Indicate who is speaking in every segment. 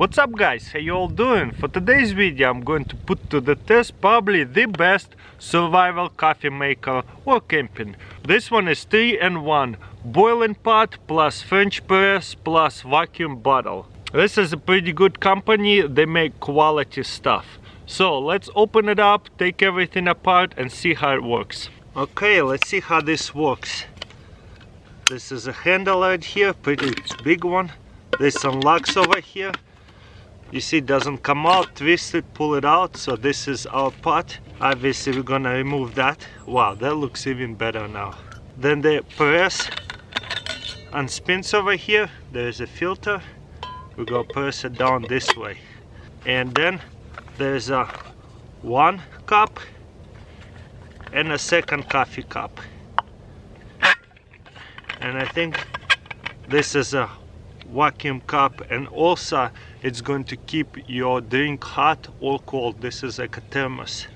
Speaker 1: What's up guys, how you all doing? For today's video I'm going to put to the test probably the best survival coffee maker or camping. This one is 3-in-1 boiling pot plus French press plus vacuum bottle. This is a pretty good company, they make quality stuff. So let's open it up, take everything apart and see how it works. Okay, let's see how this works. This is a handle right here, pretty big one. This unlocks over here. You see it doesn't come out, twist it, pull it out. So this is our pot. Obviously we're gonna remove that. Wow, that looks even better now. Then the press unspins over here. There's a filter. We're gonna press it down this way. And then there's a 1 cup and a second coffee cup. And I think this is a vacuum cup, and also it's going to keep your drink hot or cold. This is like a thermos,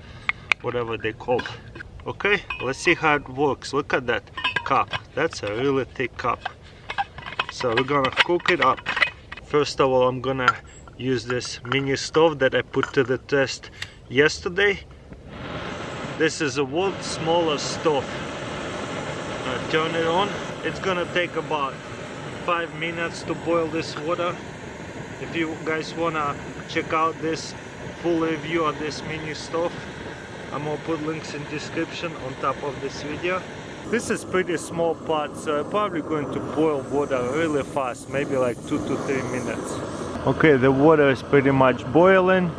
Speaker 1: whatever they call. Okay, let's see how it works. Look at that cup, that's a really thick cup. So we're gonna cook it up. First of all, I'm gonna use this mini stove that I put to the test yesterday. This is a world's smallest stove. Turn it on. It's gonna take about 5 minutes to boil this water. If you guys wanna check out this full review of this mini stove, I'm gonna put links in description on top of this video. This is pretty small pot, so I'm probably going to boil water really fast, maybe like 2 to 3 minutes. Okay, the water is pretty much boiling.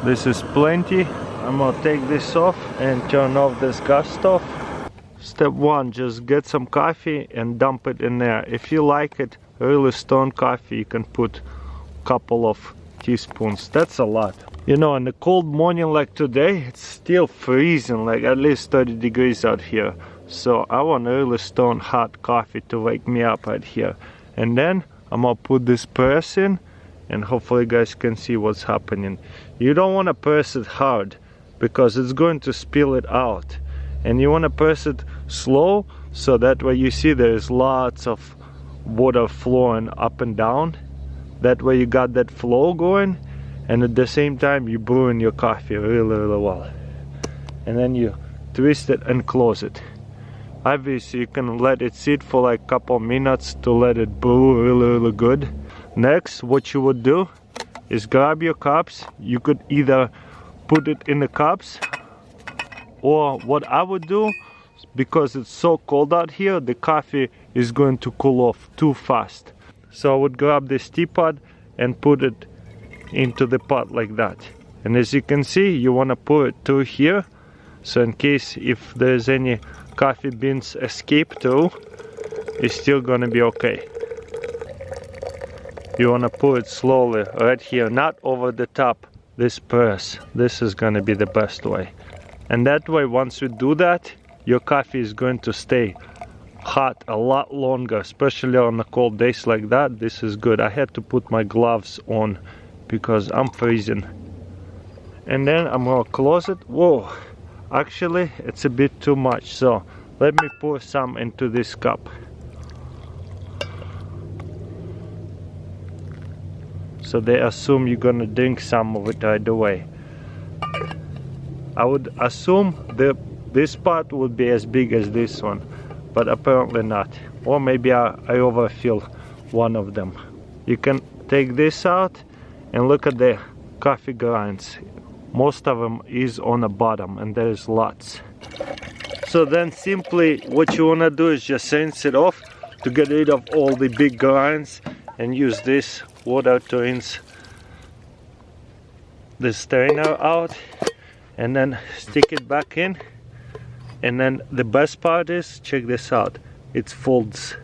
Speaker 1: This is plenty. I'm gonna take this off and turn off this gas stove. Step 1, just get some coffee and dump it in there. If you like it really strong coffee, you can put a couple of teaspoons. That's a lot. You know, in a cold morning like today, it's still freezing, like at least 30 degrees out here. So I want really strong hot coffee to wake me up right here. And then I'm gonna put this press in, and hopefully you guys can see what's happening. You don't want to press it hard because it's going to spill it out. And you want to press it slow, so that way you see there's lots of water flowing up and down. That way you got that flow going, and at the same time you brewing your coffee really well. And then you twist it and close it. Obviously you can let it sit for like a couple minutes to let it brew really good. Next, what you would do is grab your cups. You could either put it in the cups, or what I would do, because it's so cold out here, the coffee is going to cool off too fast. So I would grab this teapot and put it into the pot like that. And as you can see, you want to pour it through here, so in case if there's any coffee beans escape through, it's still gonna be okay. You want to pour it slowly right here, not over the top this press. This is gonna be the best way. And that way, once you do that, your coffee is going to stay hot a lot longer, especially on the cold days like that. This is good. I had to put my gloves on because I'm freezing. And then I'm gonna close it. Whoa, actually it's a bit too much, so let me pour some into this cup. So they assume you're gonna drink some of it right away. I would assume that this pot would be as big as this one, but apparently not. Or maybe I overfill one of them. You can take this out and look at the coffee grinds. Most of them is on the bottom, and there's lots. So then simply what you want to do is just rinse it off to get rid of all the big grinds, and use this water to rinse the strainer out. And then stick it back in. And then the best part is, check this out, it folds.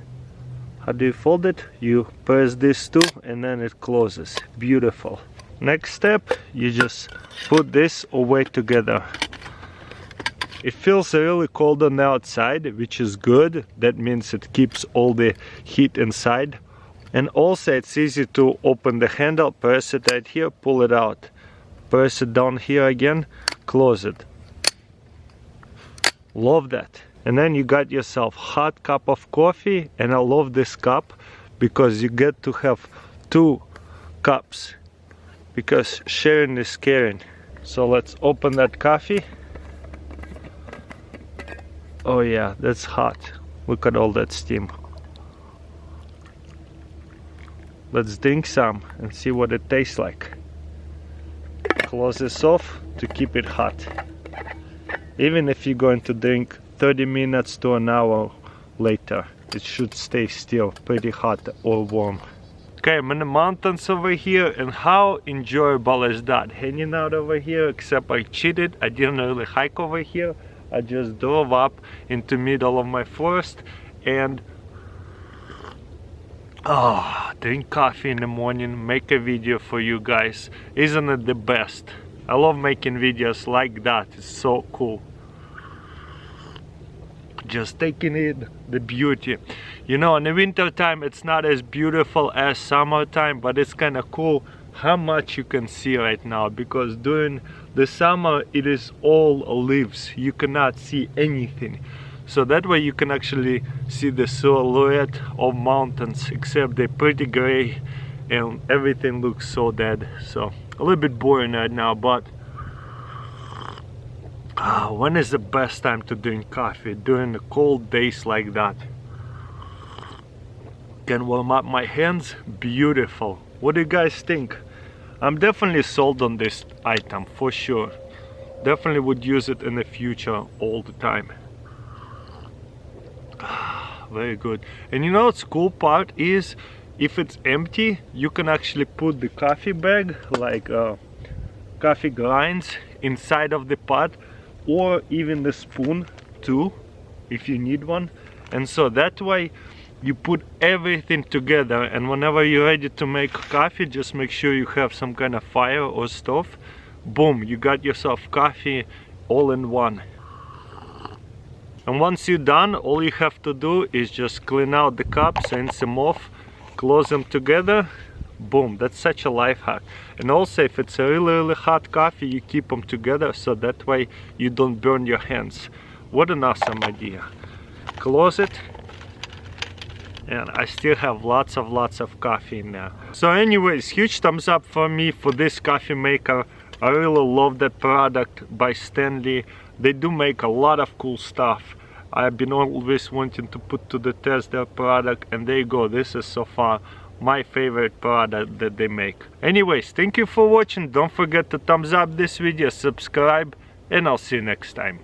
Speaker 1: How do you fold it? You press this too, and then it closes. Beautiful. Next step, you just put this away together. It feels really cold on the outside, which is good. That means it keeps all the heat inside. And also it's easy to open the handle, press it right here, pull it out. Press it down here again, close it. Love that. And then you got yourself hot cup of coffee. And I love this cup because you get to have 2 cups because sharing is caring. So let's open that coffee. Oh yeah, that's hot. Look at all that steam. Let's drink some and see what it tastes like. Close this off to keep it hot. Even if you're going to drink 30 minutes to an hour later, it should stay still pretty hot or warm. Okay, I'm in the mountains over here, and how enjoyable is that? Hanging out over here, except I cheated. I didn't really hike over here. I just drove up into middle of my forest and drink coffee in the morning, make a video for you guys. Isn't it the best? I love making videos like that. It's so cool. Just taking in the beauty. You know, in the winter time it's not as beautiful as summertime, but it's kind of cool how much you can see right now, because during the summer it is all leaves. You cannot see anything. So that way you can actually see the silhouette of mountains, except they're pretty gray and everything looks so dead. So a little bit boring right now, but when is the best time to drink coffee? During the cold days like that. Can warm up my hands. Beautiful. What do you guys think? I'm definitely sold on this item for sure. Definitely would use it in the future all the time. Very good. And you know what's cool part is, if it's empty, you can actually put the coffee bag, like coffee grinds, inside of the pot, or even the spoon too, if you need one. And so that way you put everything together, and whenever you're ready to make coffee, just make sure you have some kind of fire or stove. Boom, you got yourself coffee all in one. And once you're done, all you have to do is just clean out the cups, rinse them off, close them together. Boom, that's such a life hack. And also, if it's a really hot coffee, you keep them together so that way you don't burn your hands. What an awesome idea. Close it, and I still have lots of coffee in there. So anyways, huge thumbs up for me for this coffee maker. I really love that product by Stanley. They do make a lot of cool stuff. I've been always wanting to put to the test their product, and there you go. This is so far my favorite product that they make. Anyways, thank you for watching. Don't forget to thumbs up this video, subscribe, and I'll see you next time.